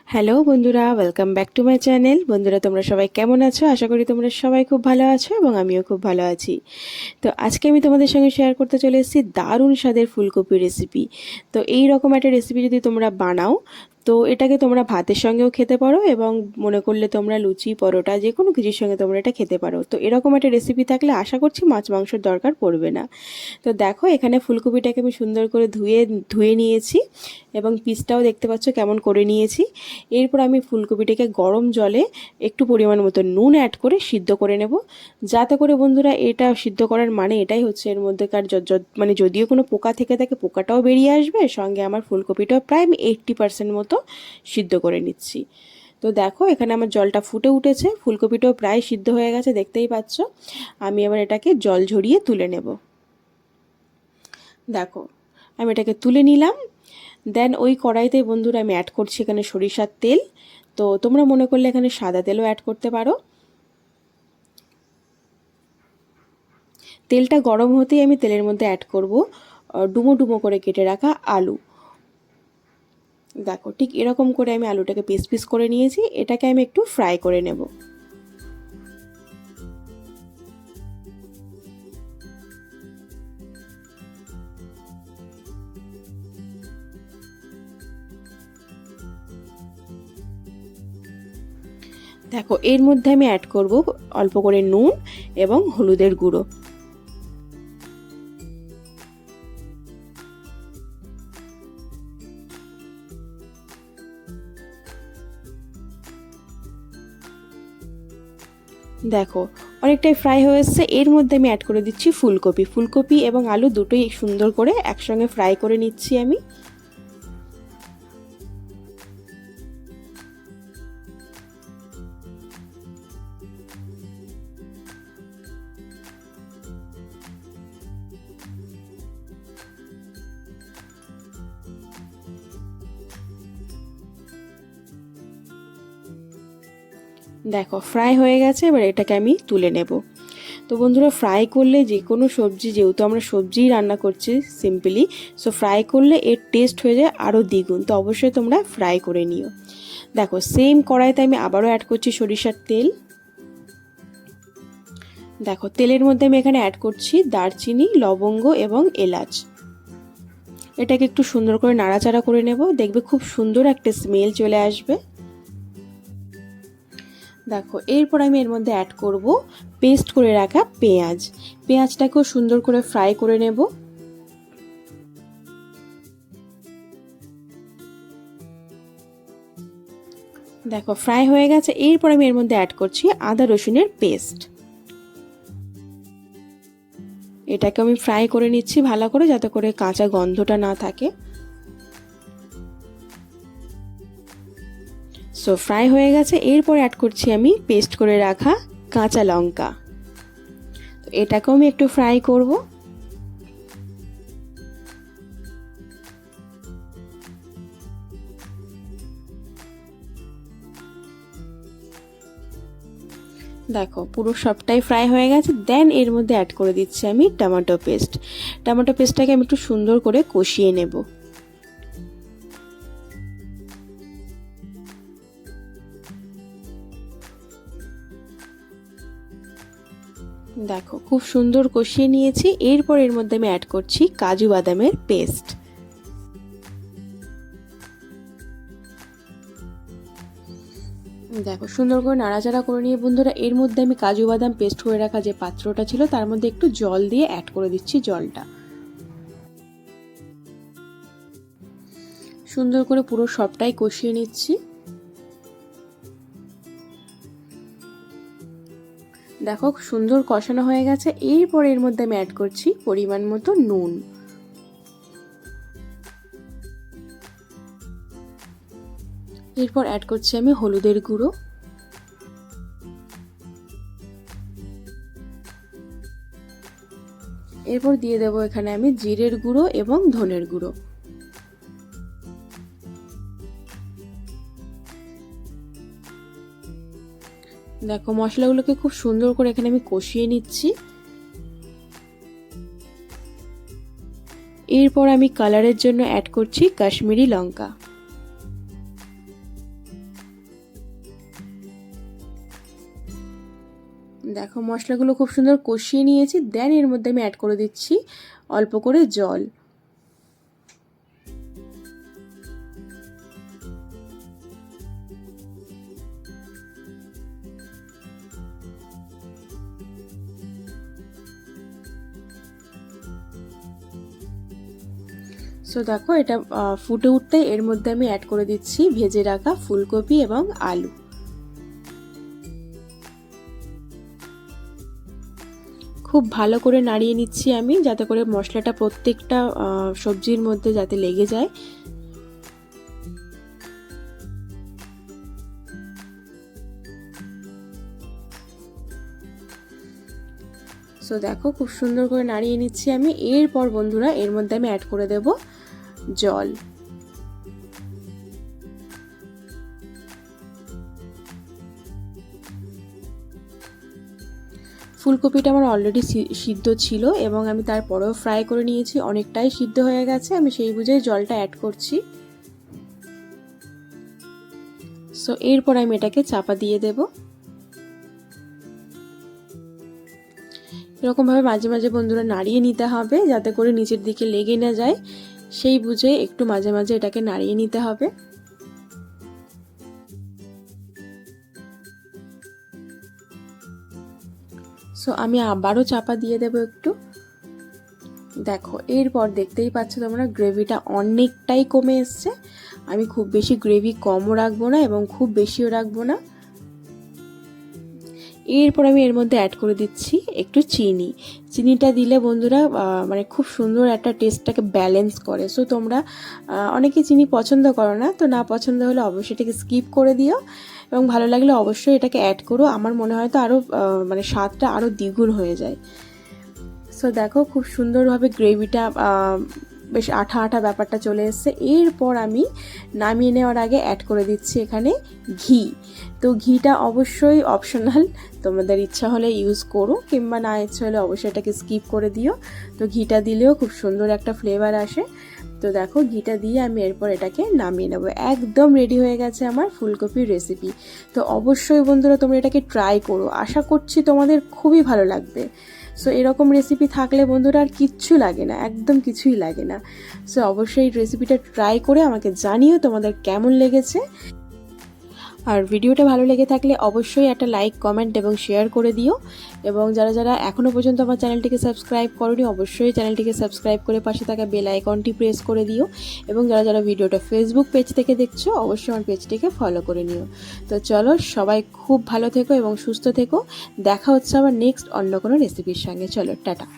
Hello বন্ধুরা, welcome back to my channel. বন্ধুরা, তোমরা সবাই কেমন আছো? আশা করি তোমরা সবাই খুব ভালো আছো এবং আমিও খুব ভালো আছি। তো আজকে আমি তোমাদের সঙ্গে শেয়ার করতে চলে এসেছি দারুণ স্বাদের ফুলকপি রেসিপি। তো এই রকম একটা রেসিপি যদি তোমরা বানাও, তো এটাকে তোমরা ভাতের সঙ্গেও খেতে পারো এবং মনে করলে তোমরা লুচি, পরোটা যে কোনো কিছুর সঙ্গে তোমরা এটা খেতে পারো। তো এরকম একটা রেসিপি থাকলে আশা করছি মাছ মাংসের দরকার পড়বে না। তো দেখো, এখানে ফুলকপিটাকে আমি সুন্দর করে ধুয়ে নিয়েছি এবং পিসটাও দেখতে পাচ্ছ কেমন করে নিয়েছি। এরপর আমি ফুলকপিটাকে গরম জলে একটু পরিমাণ মতো নুন অ্যাড করে সিদ্ধ করে নেব, যাতে করে বন্ধুরা এটা সিদ্ধ করার মানে এটাই হচ্ছে এর মধ্যেকার মানে যদিও কোনো পোকা থেকে থাকে পোকাটাও বেরিয়ে আসবে, সঙ্গে আমার ফুলকপিটাও প্রায় আমি 80% মতো সিদ্ধ করে নিচ্ছি। তো দেখো, এখানে আমার জলটা ফুটে উঠেছে, ফুলকপিটাও প্রায় সিদ্ধ হয়ে গেছে, দেখতেই পাচ্ছ। আমি এবার এটাকে জল ঝরিয়ে তুলে নেব। দেখো, আমি এটাকে তুলে নিলাম। দেন ওই কড়াইতে বন্ধুরা আমি অ্যাড করছি এখানে সরিষার তেল। তো তোমরা মনে করলে এখানে সাদা তেলও অ্যাড করতে পারো। তেলটা গরম হতেই আমি তেলের মধ্যে অ্যাড করব ডুমো ডুমো করে কেটে রাখা আলু। দেখো, ঠিক এরকম করে আমি আলুটাকে পিস পিস করে নিয়েছি। এটাকে আমি একটু ফ্রাই করে নেব। দেখো, এর মধ্যে আমি অ্যাড করব অল্প করে নুন এবং হলুদের গুঁড়ো। দেখো, অনেকটাই ফ্রাই হয়ে এসছে। এর মধ্যে আমি অ্যাড করে দিচ্ছি ফুলকপি এবং আলু দুটোই সুন্দর করে একসঙ্গে ফ্রাই করে নিচ্ছি আমি। দেখো, ফ্রাই হয়ে গেছে, এবার এটাকে আমি তুলে নেব। তো বন্ধুরা, ফ্রাই করলে যে কোনো সবজি, যেহেতু আমরা সবজিই রান্না করছি সিম্পলি, সো ফ্রাই করলে এর টেস্ট হয়ে যায় আরও দ্বিগুণ। তো অবশ্যই তোমরা ফ্রাই করে নিও। দেখো, সেম কড়াইতে আমি আবারও অ্যাড করছি সরিষার তেল। দেখো, তেলের মধ্যে আমি এখানে অ্যাড করছি দারচিনি, লবঙ্গ এবং এলাচ। এটাকে একটু সুন্দর করে নাড়াচাড়া করে নেব, দেখবে খুব সুন্দর একটা স্মেল চলে আসবে। দেখো, এরপর আমি এর মধ্যে অ্যাড করব পেস্ট করে রাখা পেঁয়াজটাকেও সুন্দর করে ফ্রাই করে নেব। দেখো, ফ্রাই হয়ে গেছে। এরপর আমি এর মধ্যে অ্যাড করছি আদা রসুনের পেস্ট। এটাকে আমি ফ্রাই করে নিচ্ছি ভালো করে, যাতে করে কাঁচা গন্ধটা না থাকে। সো ফ্রাই হয়ে গেছে। এরপর অ্যাড করছি আমি পেস্ট করে রাখা কাঁচা লঙ্কা। তো এটাকেও আমি একটু ফ্রাই করব। দেখো, পুরো সবটাই ফ্রাই হয়ে গেছে। দেন এর মধ্যে অ্যাড করে দিচ্ছি আমি টমেটো পেস্টটাকে আমি একটু সুন্দর করে কষিয়ে নেব। দেখো, খুব সুন্দর কষিয়ে নিয়েছি। এরপর এর মধ্যে আমি অ্যাড করছি কাজু বাদামের পেস্ট। দেখো, সুন্দর করে নাড়াচাড়া করে নিয়ে বন্ধুরা, এর মধ্যে আমি কাজু বাদাম পেস্ট করে রাখা যে পাত্রটা ছিল তার মধ্যে একটু জল দিয়ে অ্যাড করে দিচ্ছি জলটা। সুন্দর করে পুরো সবটাই কষিয়ে নিচ্ছি। দেখো, সুন্দর কষানো হয়ে গেছে। এরপর এর মধ্যে আমি অ্যাড করছি পরিমাণ মতো নুন। এরপর অ্যাড করছি আমি হলুদের গুঁড়ো। এরপর দিয়ে দেবো এখানে আমি জিরের গুঁড়ো এবং ধনের গুঁড়ো। দেখো, মশলাগুলোকে খুব সুন্দর করে এখানে আমি কষিয়ে নিচ্ছি। এরপর আমি কালারের জন্য অ্যাড করছি কাশ্মীরি লঙ্কা। দেখো মশলাগুলো খুব সুন্দর কষিয়ে নিয়েছি, দেন এর মধ্যে আমি অ্যাড করে দিচ্ছি অল্প করে জল। সো দেখো এটা ফুটে উঠতে এর মধ্যে আমি অ্যাড করে দিচ্ছি ভেজে রাখা ফুলকপি এবং আলু। খুব ভালো করে নাড়িয়ে নিচ্ছি আমি, যাতে করে মশলাটা প্রত্যেকটা সবজির মধ্যে যাতে লেগে যায়। সো দেখো খুব সুন্দর করে নাড়িয়ে নিচ্ছি আমি। এরপর বন্ধুরা এর মধ্যে আমি অ্যাড করে দেব জল। ফুলকপিটা আমার অলরেডি সিদ্ধ ছিল এবং আমি তারপরেও ফ্রাই করে নিয়েছি, অনেকটাই সিদ্ধ হয়ে গেছে, আমি সেই বুঝেই জলটা অ্যাড করছি। সো এরপর আমি এটাকে চাপা দিয়ে দেব। এরকমভাবে মাঝে মাঝে বন্ধুরা নাড়িয়ে নিতে হবে, যাতে করে নিচের দিকে লেগে না যায়, সেই বুঝে একটু মাঝে মাঝে এটাকে নাড়িয়ে নিতে হবে। সো আমি আবারও চাপা দিয়ে দেব একটু। দেখো এরপর দেখতেই পাচ্ছ তোমরা গ্রেভিটা অনেকটাই কমে এসছে। আমি খুব বেশি গ্রেভি কমও রাখবো না এবং খুব বেশিও রাখবো না। এরপর আমি এর মধ্যে অ্যাড করে দিচ্ছি একটু চিনি। চিনিটা দিলে বন্ধুরা মানে খুব সুন্দর একটা টেস্টটাকে ব্যালেন্স করে। সো তোমরা অনেকে চিনি পছন্দ করো না, তো না পছন্দ হলে অবশ্যই এটাকে স্কিপ করে দিও এবং ভালো লাগলে অবশ্যই এটাকে অ্যাড করো। আমার মনে হয় তো আরও মানে স্বাদটা আরও দ্বিগুণ হয়ে যায়। সো দেখো খুব সুন্দরভাবে গ্রেভিটা বেশ আঠা আঠা ব্যাপারটা চলে এসছে। এরপর আমি নামিয়ে নেওয়ার আগে অ্যাড করে দিচ্ছি এখানে ঘি। তো ঘিটা অবশ্যই অপশনাল, তোমাদের ইচ্ছা হলে ইউজ করো, কিংবা না ইচ্ছা হলে অবশ্যই এটাকে স্কিপ করে দিও। তো ঘিটা দিলেও খুব সুন্দর একটা ফ্লেভার আসে। তো দেখো ঘিটা দিয়ে আমি এরপর এটাকে নামিয়ে নেব। একদম রেডি হয়ে গেছে আমার ফুলকপির রেসিপি। তো অবশ্যই বন্ধুরা তোমরা এটাকে ট্রাই করো, আশা করছি তোমাদের খুবই ভালো লাগবে। সো এরকম রেসিপি থাকলে বন্ধুরা আর কিচ্ছু লাগে না, একদম কিছুই লাগে না। সো অবশ্যই রেসিপিটা ট্রাই করে আমাকে জানিও তোমাদের কেমন লেগেছে। আর ভিডিওটা ভালো লেগে থাকলে অবশ্যই একটা লাইক, কমেন্ট এবং শেয়ার করে দিও। এবং যারা যারা এখনও পর্যন্ত আমার চ্যানেলটিকে সাবস্ক্রাইব করোনি অবশ্যই চ্যানেলটিকে সাবস্ক্রাইব করে পাশে থাকা বেল আইকনটি প্রেস করে দিও। এবং যারা যারা ভিডিওটা ফেসবুক পেজ থেকে দেখছো অবশ্যই আমার পেজটিকে ফলো করে নিও। তো চলো সবাই খুব ভালো থেকো এবং সুস্থ থেকো। দেখা হচ্ছে আবার নেক্সট অন্য কোনো রেসিপির সঙ্গে। চলো টাটা।